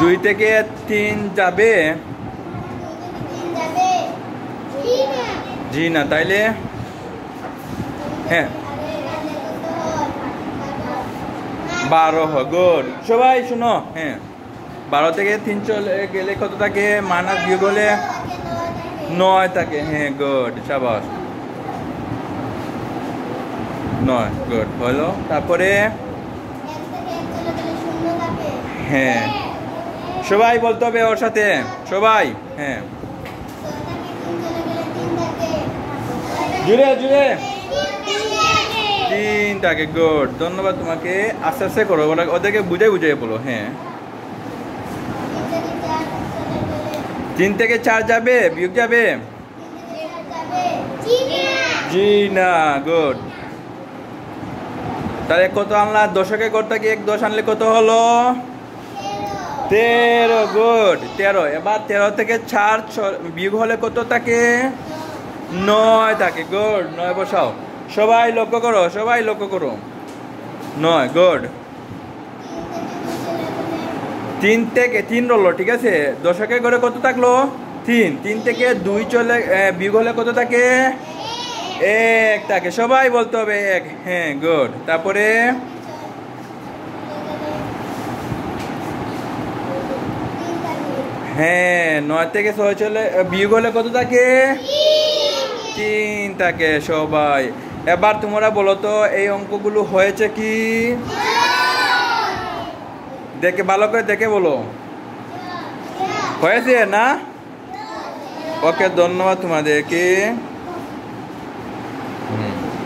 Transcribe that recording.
2 থেকে 3 যাবে জি না তাইলে হ্যাঁ 12 গুড সবাই শুনো হ্যাঁ 12 থেকে 3 চলে গেলে কত থাকে মাইনাস বিয়োগ হলে 9 থাকে হ্যাঁ গুড শাবাশ 9 গুড হলো তারপরে হ্যাঁ সবাই বলতে হবে ওর সাথে সবাই হ্যাঁ জুড়ে জুড়ে 3 টাকে গুড ধন্যবাদ তোমাকে আস্তে আস্তে করো ওদেরকে বুঝাই বলো হ্যাঁ 3 থেকে 4 যাবে বিয়োগ যাবে জি না গুড তাহলে কত আনলা দশকে করতে কি 1 10 আনলে কত হলো 13 গুড 13 এবার 13 থেকে 4 বিয়োগ হলে কত থাকে 9 থাকে গুড 9 বসাও সবাই লক্ষ্য করো 9 গুড 3 থেকে 3 রলো ঠিক আছে দশকে করে কত থাকলো 3 থেকে 2 চলে বিয়োগ হলে কত থাকে 1 থাকে সবাই বলতে হবে 1 হ্যাঁ গুড তারপরে হ্যাঁ 9 থেকে 6 চলে বিয়োগ হলে কত থাকে 3 থাকে সবাই এবার তোমরা বলো তো এই অঙ্কগুলো হয়েছে কি দেখে ভালো করে দেখে বলো হয়েছে না ওকে ধন্যবাদ তোমাদেরকে